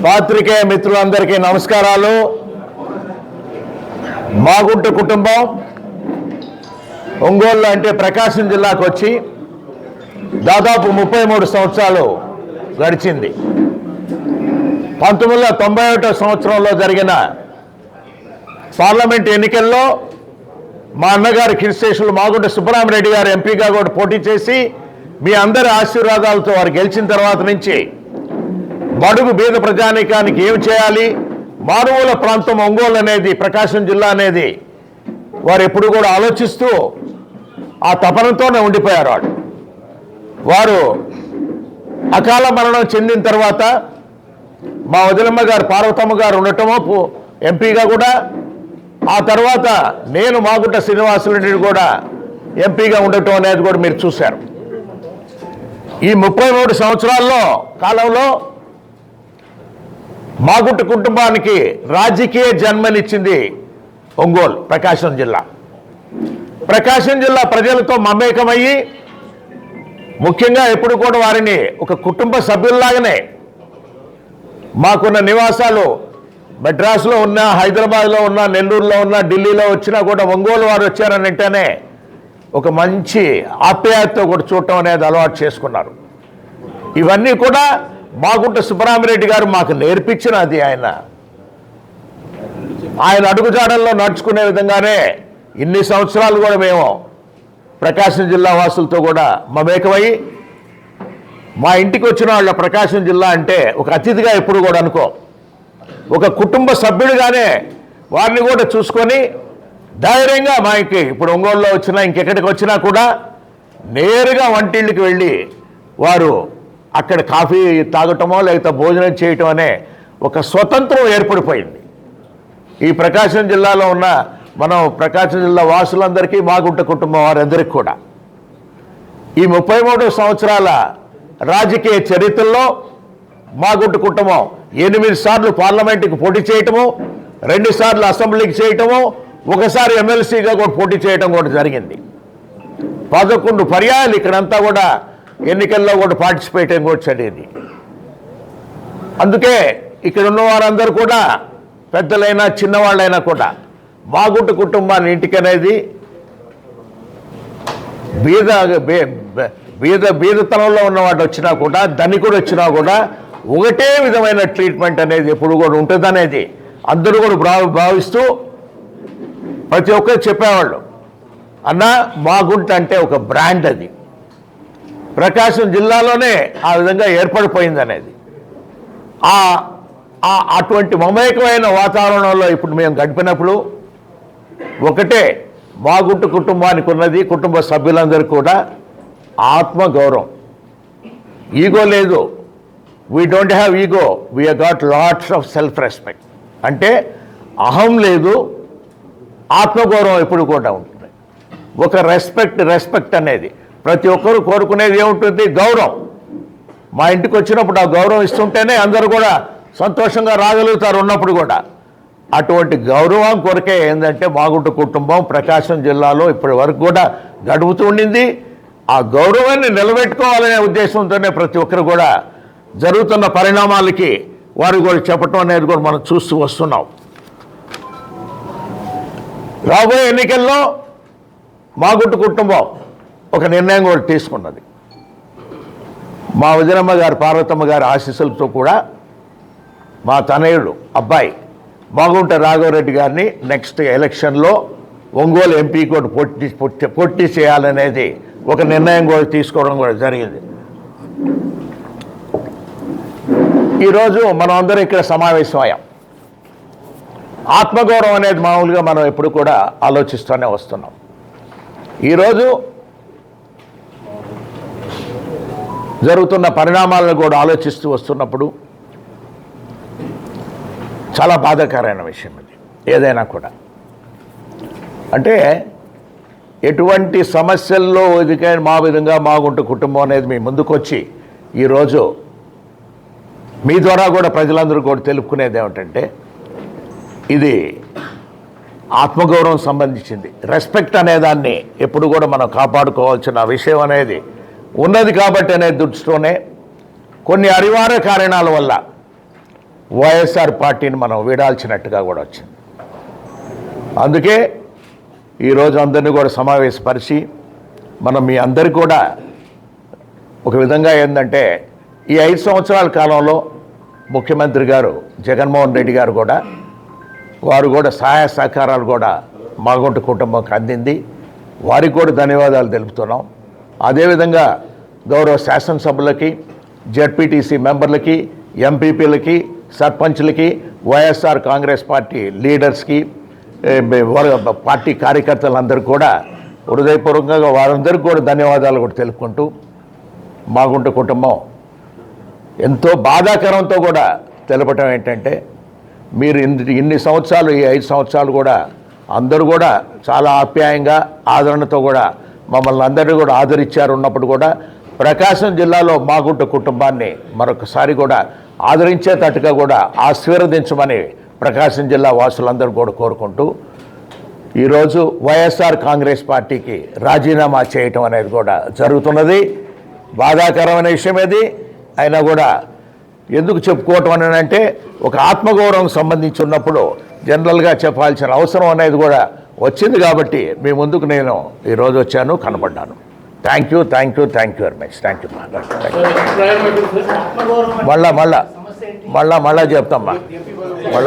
పాత్రికేయ మిత్రులందరికీ నమస్కారాలు. మాగుంట కుటుంబం ఒంగోలు అంటే ప్రకాశం జిల్లాకు వచ్చి దాదాపు 33 సంవత్సరాలు గడిచింది. 1991 సంవత్సరంలో జరిగిన పార్లమెంట్ ఎన్నికల్లో మా అన్నగారు కిరిశేషులు మాగుంట సుబ్బరామరెడ్డి గారు ఎంపీగా కూడా పోటీ చేసి మీ అందరి ఆశీర్వాదాలతో వారు గెలిచిన తర్వాత నుంచి బడుగు బీద ప్రజానీకానికి ఏం చేయాలి, మారుమూల ప్రాంతం ఒంగోలు అనేది ప్రకాశం జిల్లా అనేది వారు ఎప్పుడు కూడా ఆలోచిస్తూ ఆ తపనతోనే ఉండిపోయారు. వారు అకాల మరణం చెందిన తర్వాత మా వదిలమ్మ గారు పార్వతమ్మ గారు ఉండటము ఎంపీగా కూడా, ఆ తర్వాత నేను మాగుంట శ్రీనివాసరెడ్డి కూడా ఎంపీగా ఉండటం అనేది కూడా మీరు చూశారు. ఈ 33 సంవత్సరాల్లో కాలంలో మాగుంట కుటుంబానికి రాజకీయ జన్మనిచ్చింది ఒంగోలు ప్రకాశం జిల్లా. ప్రకాశం జిల్లా ప్రజలతో మమేకమయ్యి ముఖ్యంగా ఎప్పుడు కూడా వారిని ఒక కుటుంబ సభ్యుల్లాగానే, మాకున్న నివాసాలు మద్రాసులో ఉన్న, హైదరాబాద్లో ఉన్న, నెల్లూరులో ఉన్న, ఢిల్లీలో వచ్చినా కూడా ఒంగోలు వారు వచ్చారని అంటేనే ఒక మంచి ఆప్యాయతతో కూడా చూడటం అనేది అలవాటు చేసుకున్నారు. ఇవన్నీ కూడా మాగుంట సుబ్బరామరెడ్డి గారు మాకు నేర్పించినది. ఆయన అడుగుజాడల్లో నడుచుకునే విధంగానే ఇన్ని సంవత్సరాలు కూడా మేము ప్రకాశం జిల్లా వాసులతో కూడా మమేకమై, మా ఇంటికి వచ్చిన వాళ్ళ ప్రకాశం జిల్లా అంటే ఒక అతిథిగా ఎప్పుడు కూడా అనుకో, ఒక కుటుంబ సభ్యుడిగానే వారిని కూడా చూసుకొని ధైర్యంగా మాకి ఇప్పుడు ఒంగోలులో వచ్చినా ఇంకెక్కడికి వచ్చినా కూడా నేరుగా వంటిళ్ళకి వెళ్ళి వారు అక్కడ కాఫీ తాగటమో లేకపోతే భోజనం చేయటం అనే ఒక స్వతంత్రం ఏర్పడిపోయింది. ఈ ప్రకాశం జిల్లాలో ఉన్న మనం ప్రకాశం జిల్లా వాసులందరికీ, మాగుంట కుటుంబం వారందరికీ కూడా ఈ 33 సంవత్సరాల రాజకీయ చరిత్రలో మాగుంట కుటుంబం 8 సార్లు పార్లమెంటుకి పోటీ చేయటము, 2 సార్లు అసెంబ్లీకి చేయటము, ఒకసారి ఎమ్మెల్సీగా కూడా పోటీ చేయటం కూడా జరిగింది. 11 పర్యాయాలు ఇక్కడంతా కూడా ఎన్నికల్లో కూడా పార్టిసిపేట్ కూడా జరిగింది. అందుకే ఇక్కడ ఉన్న వారందరూ కూడా పెద్దలైనా చిన్నవాళ్ళైనా కూడా మాగుంట కుటుంబాన్ని ఇంటికి అనేది బీదతనంలో ఉన్నవాడు వచ్చినా కూడా, ధనికుడు వచ్చినా కూడా ఒకటే విధమైన ట్రీట్మెంట్ అనేది ఎప్పుడు కూడా ఉంటుంది అనేది అందరూ కూడా భావిస్తూ ప్రతి ఒక్కరు చెప్పేవాళ్ళు. అన్న మాగుంట అంటే ఒక బ్రాండ్, అది ప్రకాశం జిల్లాలోనే ఆ విధంగా ఏర్పడిపోయింది అనేది. అటువంటి మమేకమైన వాతావరణంలో ఇప్పుడు మేము గడిపినప్పుడు ఒకటే మాగుంట కుటుంబానికి ఉన్నది, కుటుంబ సభ్యులందరూ కూడా ఆత్మగౌరవం. ఈగో లేదు, we don't have ego, we have got lots of self respect. అంటే అహం లేదు, ఆత్మగౌరవం ఎప్పుడు కూడా ఉంటుంది. ఒక రెస్పెక్ట్ అనేది ప్రతి ఒక్కరు కోరుకునేది ఏముంటుంది, గౌరవం. మా ఇంటికి వచ్చినప్పుడు ఆ గౌరవం ఇస్తుంటేనే అందరూ కూడా సంతోషంగా రాగలుగుతారు ఉన్నప్పుడు కూడా. అటువంటి గౌరవం కొరకే ఏంటంటే మాగుంట కుటుంబం ప్రకాశం జిల్లాలో ఇప్పటి వరకు కూడా గడుపుతూ ఉండింది. ఆ గౌరవాన్ని నిలబెట్టుకోవాలనే ఉద్దేశంతోనే ప్రతి ఒక్కరు కూడా జరుగుతున్న పరిణామాలకి వారు కూడా చెప్పటం అనేది కూడా మనం చూస్తూ వస్తున్నాం. రాబోయే ఎన్నికల్లో మాగుంట కుటుంబం ఒక నిర్ణయం కూడా తీసుకున్నది. మా వదినమ్మ గారు పార్వతమ్మ గారి ఆశీస్సులతో కూడా మా తనయుడు అబ్బాయి మాగుంట రాఘవరెడ్డి గారిని నెక్స్ట్ ఎలక్షన్లో ఒంగోలు ఎంపీ కూడా పోటీ చేయాలనేది ఒక నిర్ణయం కూడా తీసుకోవడం కూడా జరిగింది. ఈరోజు మనం అందరం ఇక్కడ సమావేశం అయ్యాం. ఆత్మగౌరవం అనేది మామూలుగా మనం ఎప్పుడు కూడా ఆలోచిస్తూనే వస్తున్నాం. ఈరోజు జరుగుతున్న పరిణామాలను కూడా ఆలోచిస్తూ వస్తున్నప్పుడు చాలా బాధాకరమైన విషయం ఇది. ఏదైనా కూడా అంటే ఎటువంటి సమస్యల్లో ఎదుకైన మా విధంగా మాగుంట కుటుంబం అనేది మీ ముందుకొచ్చి ఈరోజు మీ ద్వారా కూడా ప్రజలందరూ కూడా తెలుపుకునేది ఏమిటంటే, ఇది ఆత్మగౌరవం సంబంధించింది. రెస్పెక్ట్ అనేదాన్ని ఎప్పుడు కూడా మనం కాపాడుకోవాల్సిన విషయం అనేది ఉన్నది. కాబట్టి అనే దృష్టితోనే కొన్ని అనివార్య కారణాల వల్ల వైఎస్ఆర్ పార్టీని మనం వీడాల్సినట్టుగా కూడా వచ్చింది. అందుకే ఈరోజు అందరినీ కూడా సమావేశపరిచి మనం మీ అందరికీ కూడా ఒక విధంగా ఏంటంటే ఈ 5 సంవత్సరాల కాలంలో ముఖ్యమంత్రి గారు జగన్మోహన్ రెడ్డి గారు కూడా వారు కూడా సహాయ సహకారాలు కూడా మాగుంట కుటుంబంకి అందింది. వారికి కూడా ధన్యవాదాలు తెలుపుతున్నాం. అదేవిధంగా గౌరవ శాసనసభ్యులకి, జెడ్పీటీసీ మెంబర్లకి, ఎంపీపీలకి, సర్పంచ్లకి, వైఎస్ఆర్ కాంగ్రెస్ పార్టీ లీడర్స్కి, పార్టీ కార్యకర్తలందరికీ కూడా హృదయపూర్వకంగా వారందరికీ కూడా ధన్యవాదాలు కూడా తెలుపుకుంటూ మాగుంట కుటుంబం ఎంతో బాధాకరంతో కూడా తెలపటం ఏంటంటే మీరు ఇన్ని సంవత్సరాలు ఈ 5 సంవత్సరాలు కూడా అందరూ కూడా చాలా ఆప్యాయంగా ఆదరణతో కూడా మమ్మల్ని అందరినీ కూడా ఆదరించారు. ఉన్నప్పుడు కూడా ప్రకాశం జిల్లాలో మాగుంట కుటుంబాన్ని మరొకసారి కూడా ఆదరించేటట్టుగా కూడా ఆశీర్వదించమని ప్రకాశం జిల్లా వాసులందరూ కూడా కోరుకుంటూ ఈరోజు వైఎస్ఆర్ కాంగ్రెస్ పార్టీకి రాజీనామా చేయటం అనేది కూడా జరుగుతున్నది. బాధాకరమైన విషయం ఇది. అయినా కూడా ఎందుకు చెప్పుకోవటం అని అంటే ఒక ఆత్మగౌరవం సంబంధించి ఉన్నప్పుడు జనరల్గా చెప్పాల్సిన అవసరం అనేది కూడా వచ్చింది కాబట్టి మీ ముందుకు నేను ఈరోజు వచ్చాను, కనపడ్డాను. Thank you very much. Thank you. మళ్ళా చెప్తామ్మా.